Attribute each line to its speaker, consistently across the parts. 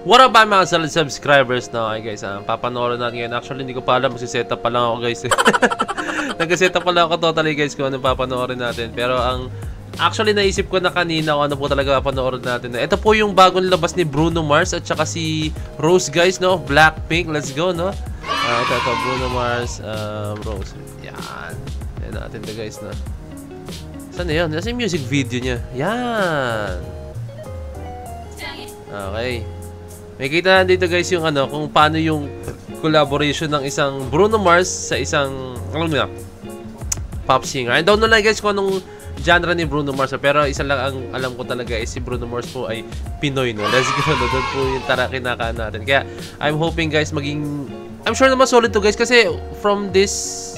Speaker 1: What up mga solid subscribers na? Okay guys, papanoorin natin ngayon. Actually, hindi ko pa alam, mag-set up pa lang ako guys. Nag-set up pa lang ako totally guys kung anong papanoorin natin. Pero actually naisip ko na kanina kung ano po talaga papanoorin natin. Ito po yung bagong labas ni Bruno Mars at saka si Rose guys, no? Blackpink, let's go, no? Ito, Bruno Mars, Rose. Yan. Yan natin to guys, no? Saan na yun? Nasa yung music video niya. Yan. Okay. May kita na dito guys yung ano, kung paano yung collaboration ng isang Bruno Mars sa isang, alam mo na, pop singer. I don't know lang guys kung anong genre ni Bruno Mars. Pero isa lang ang alam ko talaga is si Bruno Mars po ay Pinoy, no? Let's go, no? Doon po yung kinakaan natin. Kaya, I'm hoping guys maging, I'm sure naman solid to guys kasi from this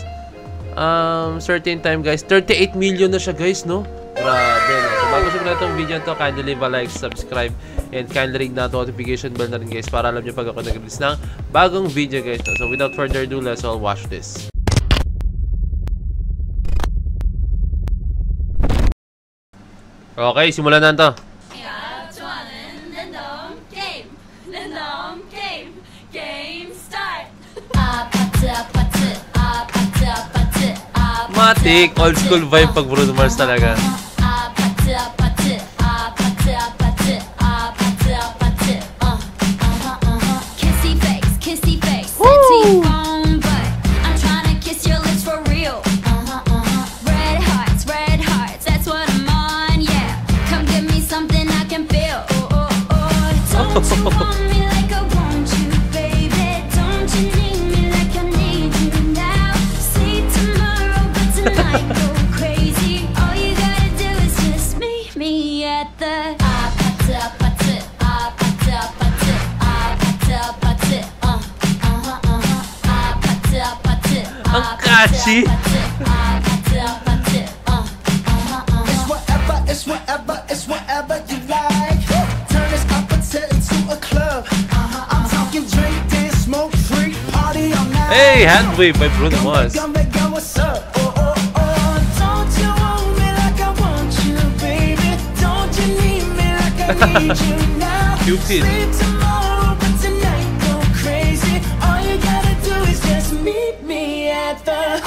Speaker 1: certain time guys, 38 million na siya guys, no? Grabe, no? So, bago sa itong video to, kindly leave a like, subscribe, and kindly ring na notification bell na rin guys para alam nyo pag ako nag-release ng bagong video guys, no? So without further ado, let's all watch this. Okay, simulan na to. Matik, old school vibe pag Bruno Mars talaga. Ang catchy.
Speaker 2: It's whatever you like. Turn this opposite into a club. I'm talking drink, dance, smoke, free, party all night.
Speaker 1: Hey, hand wave by Bruno Mars.
Speaker 2: What's up? Don't you want me like I want you, baby? Don't you need me like I need you now?
Speaker 1: Cupid.
Speaker 2: Sleep tomorrow, but tonight go crazy. All you gotta do is just meet me at the.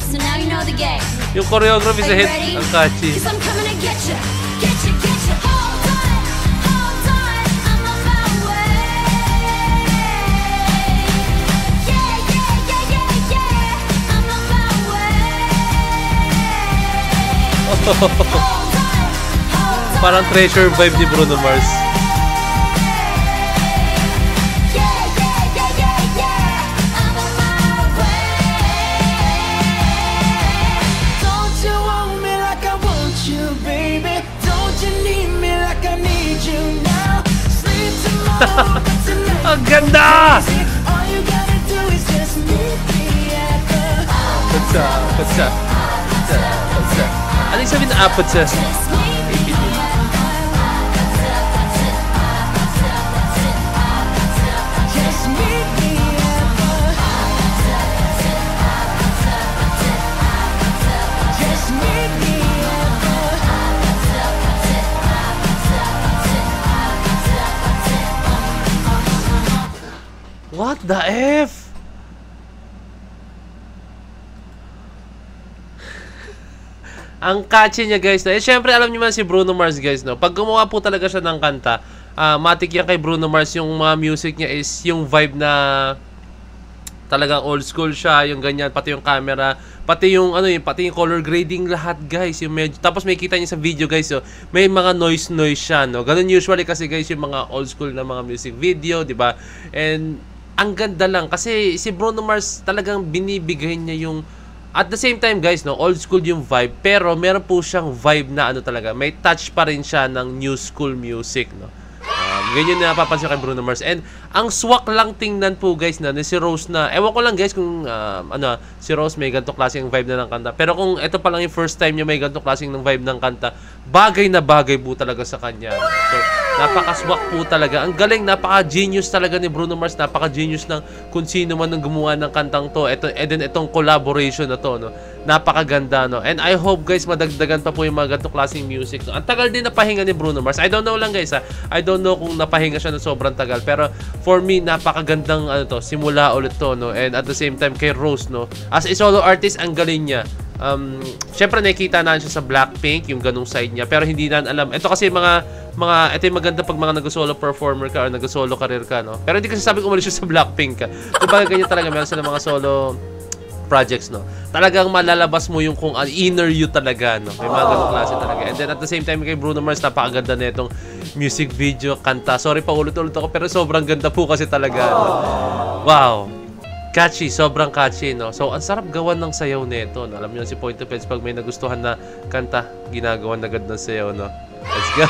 Speaker 3: So now you know the game.
Speaker 1: Yung choreography sa hit, ang catchy.
Speaker 3: I'm coming to get you. Get you. Hold on, I'm on my way. Yeah. I'm on my way.
Speaker 1: Parang treasure vibe ni Bruno Mars. Ang ganda! Patsa. Ano yung sabihin na patsa? What the F? Ang catchy niya guys. Siyempre alam niyo man si Bruno Mars guys, no? Pag gumawa po talaga siya ng kanta, matik yan kay Bruno Mars, yung mga music niya is yung vibe na talagang old school siya, yung ganyan, pati yung camera, pati yung pati yung color grading lahat guys, yung medyo, tapos may kita niyo sa video guys, so may mga noise siya, no? Ganun usually kasi guys yung mga old school na mga music video, di ba? And ang ganda lang kasi si Bruno Mars talagang binibigay niya yung, at the same time guys, no, old school yung vibe, pero meron po siyang vibe na talaga, may touch pa rin siya ng new school music, no. Ganyan na napapansin kay Bruno Mars. And Ang swak lang tingnan po guys na si Rose na, ewan ko lang guys kung si Rose may ganito klaseng vibe na ng kanta. Pero kung ito pa lang yung first time niya may ganito klaseng ng vibe ng kanta, bagay na bagay po talaga sa kanya. So, napaka-swak po talaga. Ang galing, napaka-genius talaga ni Bruno Mars, napaka-genius ng kung sino man ang gumawa ng kantang to. Itong collaboration na to, no. Napakaganda, no. And I hope guys madagdagan pa po yung mga ganito klaseng music. No? Ang tagal din napahinga ni Bruno Mars. I don't know lang guys, ha. I don't know kung napahinga siya ng sobrang tagal, pero for me napakagandang simula ulit to, no. And at the same time kay Rose, no. As a solo artist, ang galing niya. Syempre nakikita na siya sa Blackpink, yung ganung side niya, pero hindi na alam. Ito kasi ito yung maganda pag mga nag-solo performer ka or nag-solo career ka, no. Pero hindi kasi sabi ko umalis siya sa Blackpink ka. Kumbaga ganyan talaga, meron sila mga solo projects, no. Talagang malalabas mo yung kung inner you talaga, no. May mga ganung klase talaga. And then at the same time kay Bruno Mars, napakaganda na itong music video, kanta. Sorry pa ulit-ulit ako, pero sobrang ganda po kasi talaga, no? Wow. Catchy, sobrang catchy, no? So, ang sarap gawan ng sayaw nito, no? Alam niyo si Point of Heads, pag may nagustuhan na kanta, ginagawan na agad ng sayaw, no? Let's go!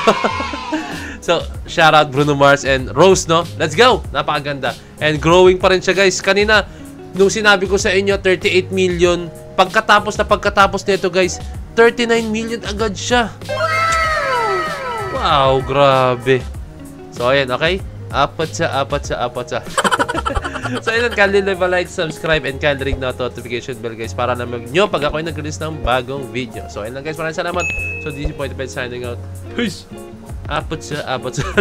Speaker 1: So, shout out Bruno Mars and Rose, no? Let's go! Napakaganda. And growing pa rin siya, guys. Kanina, nung sinabi ko sa inyo, 38 million. Pagkatapos nito, guys, 39 million agad siya. Wow, grabe. So, ayan, okay? Apat sa. So, ayun, kindly leave a like, subscribe, and kindly ring the notification bell, guys, para naman nyo pag ako'y nag-release ng bagong video. So, ayun lang, guys. Maraming salamat. So, this is Point of Heads signing out. Peace! Apat sa.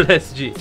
Speaker 1: Let's G.